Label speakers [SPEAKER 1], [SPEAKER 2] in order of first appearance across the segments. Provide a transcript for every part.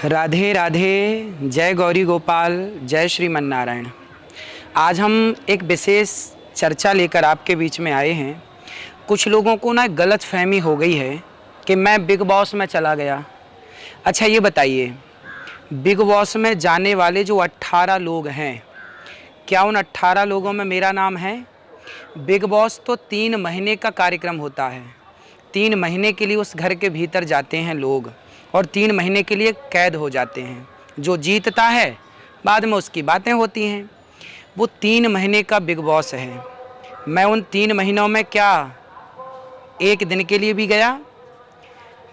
[SPEAKER 1] राधे राधे, जय गौरी गोपाल, जय श्रीमन नारायण। आज हम एक विशेष चर्चा लेकर आपके बीच में आए हैं। कुछ लोगों को ना गलत फहमी हो गई है कि मैं बिग बॉस में चला गया। अच्छा ये बताइए, बिग बॉस में जाने वाले जो 18 लोग हैं, क्या उन 18 लोगों में मेरा नाम है? बिग बॉस तो 3 महीने का कार्यक्रम होता है। 3 महीने के लिए उस घर के भीतर जाते हैं लोग और 3 महीने के लिए कैद हो जाते हैं। जो जीतता है बाद में उसकी बातें होती हैं। वो 3 महीने का बिग बॉस है। मैं उन 3 महीनों में क्या एक दिन के लिए भी गया?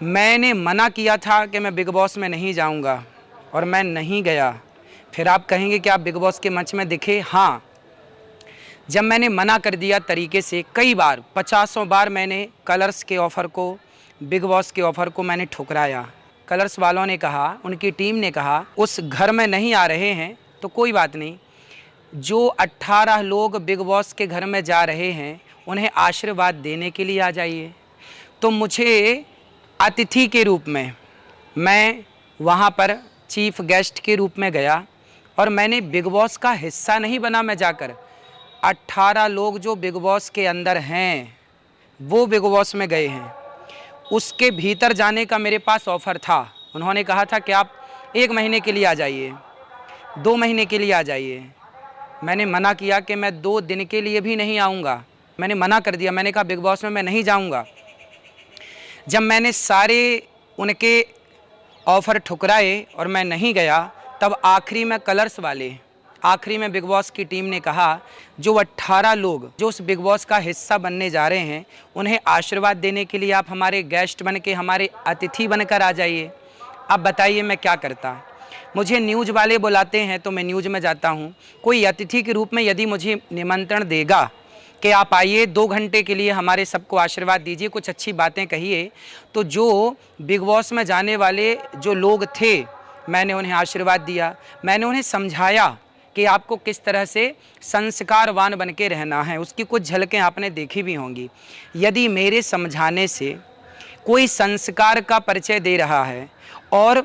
[SPEAKER 1] मैंने मना किया था कि मैं बिग बॉस में नहीं जाऊंगा और मैं नहीं गया। फिर आप कहेंगे कि आप बिग बॉस के मंच में दिखे। हाँ, जब मैंने मना कर दिया तरीके से, कई बार 50 बार मैंने कलर्स के ऑफ़र को, बिग बॉस के ऑफ़र को मैंने ठुकराया। कलर्स वालों ने कहा, उनकी टीम ने कहा उस घर में नहीं आ रहे हैं तो कोई बात नहीं, जो 18 लोग बिग बॉस के घर में जा रहे हैं उन्हें आशीर्वाद देने के लिए आ जाइए। तो मुझे अतिथि के रूप में मैं वहाँ पर चीफ गेस्ट के रूप में गया और मैंने बिग बॉस का हिस्सा नहीं बना। मैं जाकर 18 लोग जो बिग बॉस के अंदर हैं वो बिग बॉस में गए हैं, उसके भीतर जाने का मेरे पास ऑफ़र था। उन्होंने कहा था कि आप 1 महीने के लिए आ जाइए, 2 महीने के लिए आ जाइए। मैंने मना किया कि मैं 2 दिन के लिए भी नहीं आऊँगा। मैंने मना कर दिया, मैंने कहा बिग बॉस में मैं नहीं जाऊँगा। जब मैंने सारे उनके ऑफ़र ठुकराए और मैं नहीं गया, तब आखिरी में कलर्स वाले, आखिरी में बिग बॉस की टीम ने कहा जो 18 लोग जो उस बिग बॉस का हिस्सा बनने जा रहे हैं उन्हें आशीर्वाद देने के लिए आप हमारे गेस्ट बन के, हमारे अतिथि बनकर आ जाइए। अब बताइए मैं क्या करता? मुझे न्यूज़ वाले बुलाते हैं तो मैं न्यूज़ में जाता हूँ। कोई अतिथि के रूप में यदि मुझे निमंत्रण देगा कि आप आइए 2 घंटे के लिए हमारे सबको आशीर्वाद दीजिए, कुछ अच्छी बातें कहिए, तो जो बिग बॉस में जाने वाले जो लोग थे मैंने उन्हें आशीर्वाद दिया। मैंने उन्हें समझाया कि आपको किस तरह से संस्कारवान बन के रहना है। उसकी कुछ झलकें आपने देखी भी होंगी। यदि मेरे समझाने से कोई संस्कार का परिचय दे रहा है और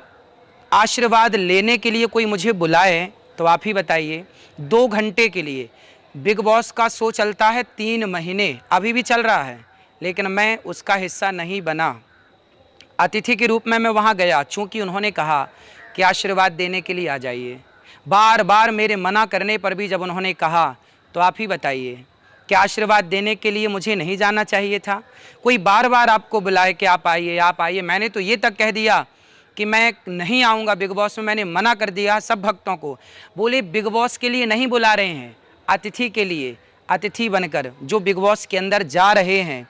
[SPEAKER 1] आशीर्वाद लेने के लिए कोई मुझे बुलाए तो आप ही बताइए। 2 घंटे के लिए बिग बॉस का शो चलता है 3 महीने, अभी भी चल रहा है, लेकिन मैं उसका हिस्सा नहीं बना। अतिथि के रूप में मैं वहाँ गया, चूँकि उन्होंने कहा कि आशीर्वाद देने के लिए आ जाइए। बार बार मेरे मना करने पर भी जब उन्होंने कहा तो आप ही बताइए कि आशीर्वाद देने के लिए मुझे नहीं जाना चाहिए था? कोई बार बार आपको बुलाए कि आप आइए आप आइए। मैंने तो ये तक कह दिया कि मैं नहीं आऊँगा बिग बॉस में। मैंने मना कर दिया सब भक्तों को। बोले बिग बॉस के लिए नहीं बुला रहे हैं, अतिथि के लिए, अतिथि बनकर जो बिग बॉस के अंदर जा रहे हैं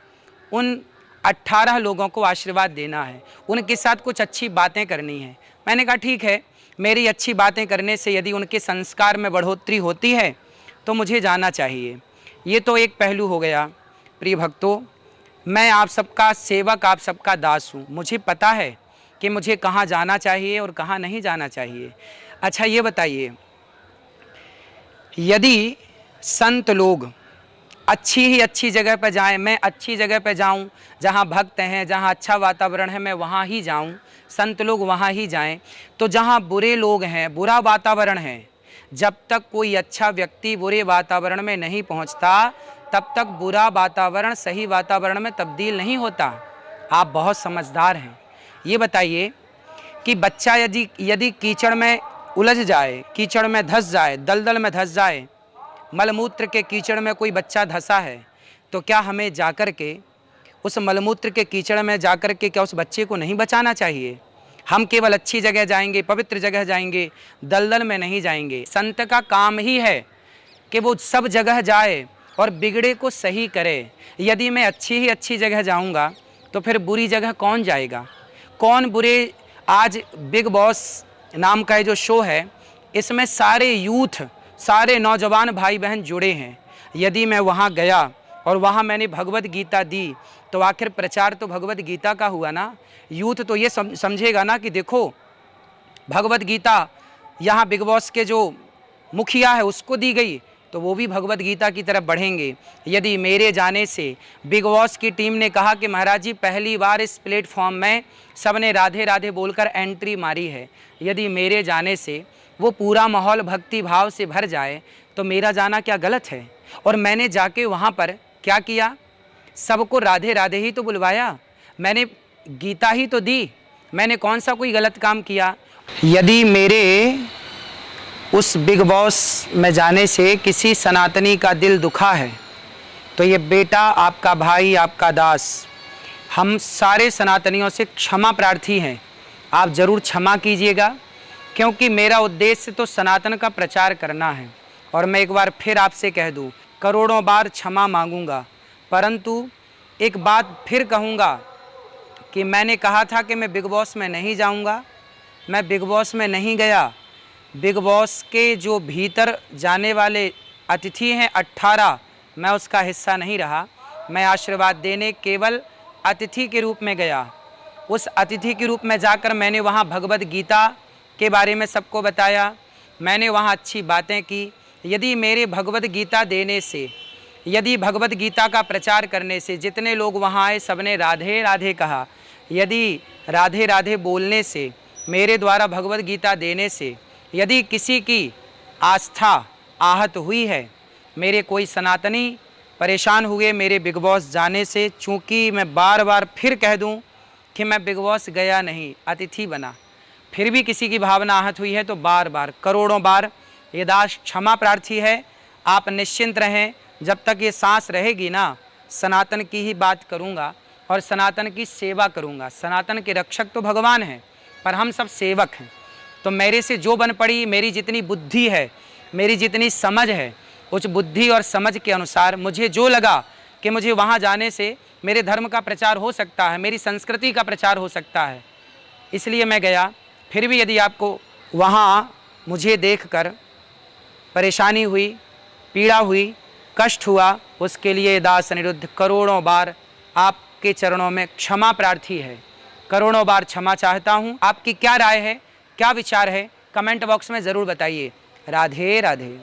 [SPEAKER 1] उन 18 लोगों को आशीर्वाद देना है, उनके साथ कुछ अच्छी बातें करनी है। मैंने कहा ठीक है, मेरी अच्छी बातें करने से यदि उनके संस्कार में बढ़ोतरी होती है तो मुझे जाना चाहिए। ये तो एक पहलू हो गया। प्रिय भक्तों, मैं आप सबका सेवक, आप सबका दास हूँ। मुझे पता है कि मुझे कहाँ जाना चाहिए और कहाँ नहीं जाना चाहिए। अच्छा ये बताइए, यदि संत लोग अच्छी ही अच्छी जगह पर जाएं, मैं अच्छी जगह पर जाऊं, जहां भक्त हैं, जहां अच्छा वातावरण है, मैं वहां ही जाऊं, संत लोग वहां ही जाएं, तो जहां बुरे लोग हैं, बुरा वातावरण है, जब तक कोई अच्छा व्यक्ति बुरे वातावरण में नहीं पहुंचता तब तक बुरा वातावरण सही वातावरण में तब्दील नहीं होता। आप बहुत समझदार हैं। ये बताइए कि बच्चा यदि कीचड़ में उलझ जाए, कीचड़ में धंस जाए, दलदल में धंस जाए, मलमूत्र के कीचड़ में कोई बच्चा धंसा है, तो क्या हमें जाकर के उस मलमूत्र के कीचड़ में जाकर के क्या उस बच्चे को नहीं बचाना चाहिए? हम केवल अच्छी जगह जाएंगे, पवित्र जगह जाएंगे, दलदल में नहीं जाएंगे। संत का काम ही है कि वो सब जगह जाए और बिगड़े को सही करे। यदि मैं अच्छी ही अच्छी जगह जाऊंगा तो फिर बुरी जगह कौन जाएगा? कौन बुरे? आज बिग बॉस नाम का ये जो शो है, इसमें सारे यूथ, सारे नौजवान भाई बहन जुड़े हैं। यदि मैं वहाँ गया और वहाँ मैंने भगवत गीता दी तो आखिर प्रचार तो भगवत गीता का हुआ ना। यूथ तो ये समझेगा ना कि देखो भगवत गीता यहाँ बिग बॉस के जो मुखिया है उसको दी गई, तो वो भी भगवत गीता की तरफ बढ़ेंगे। यदि मेरे जाने से बिग बॉस की टीम ने कहा कि महाराज जी पहली बार इस प्लेटफॉर्म में सबने राधे राधे बोलकर एंट्री मारी है, यदि मेरे जाने से वो पूरा माहौल भक्ति भाव से भर जाए तो मेरा जाना क्या गलत है? और मैंने जाके वहाँ पर क्या किया? सबको राधे राधे ही तो बुलवाया, मैंने गीता ही तो दी, मैंने कौन सा कोई गलत काम किया? यदि मेरे उस बिग बॉस में जाने से किसी सनातनी का दिल दुखा है तो ये बेटा आपका भाई, आपका दास, हम सारे सनातनियों से क्षमा प्रार्थी हैं। आप ज़रूर क्षमा कीजिएगा, क्योंकि मेरा उद्देश्य तो सनातन का प्रचार करना है। और मैं एक बार फिर आपसे कह दूं, करोड़ों बार क्षमा मांगूंगा, परंतु एक बात फिर कहूँगा कि मैंने कहा था कि मैं बिग बॉस में नहीं जाऊँगा, मैं बिग बॉस में नहीं गया। बिग बॉस के जो भीतर जाने वाले अतिथि हैं 18, मैं उसका हिस्सा नहीं रहा। मैं आशीर्वाद देने केवल अतिथि के रूप में गया। उस अतिथि के रूप में जाकर मैंने वहाँ भगवत गीता के बारे में सबको बताया, मैंने वहाँ अच्छी बातें की। यदि मेरे भगवत गीता देने से, यदि भगवत गीता का प्रचार करने से जितने लोग वहाँ आए सबने राधे राधे कहा, यदि राधे राधे बोलने से, मेरे द्वारा भगवत गीता देने से यदि किसी की आस्था आहत हुई है, मेरे कोई सनातनी परेशान हुए मेरे बिग बॉस जाने से, चूँकि मैं बार बार फिर कह दूं कि मैं बिग बॉस गया नहीं, अतिथि बना, फिर भी किसी की भावना आहत हुई है तो बार बार करोड़ों बार ये दास क्षमा प्रार्थी है। आप निश्चिंत रहें, जब तक ये सांस रहेगी ना, सनातन की ही बात करूँगा और सनातन की सेवा करूँगा। सनातन के रक्षक तो भगवान हैं, पर हम सब सेवक हैं। तो मेरे से जो बन पड़ी, मेरी जितनी बुद्धि है, मेरी जितनी समझ है, उस बुद्धि और समझ के अनुसार मुझे जो लगा कि मुझे वहाँ जाने से मेरे धर्म का प्रचार हो सकता है, मेरी संस्कृति का प्रचार हो सकता है, इसलिए मैं गया। फिर भी यदि आपको वहाँ मुझे देखकर परेशानी हुई, पीड़ा हुई, कष्ट हुआ, उसके लिए दास अनिरुद्ध करोड़ों बार आपके चरणों में क्षमा प्रार्थी है, करोड़ों बार क्षमा चाहता हूँ। आपकी क्या राय है, क्या विचार है, कमेंट बॉक्स में ज़रूर बताइए। राधे राधे।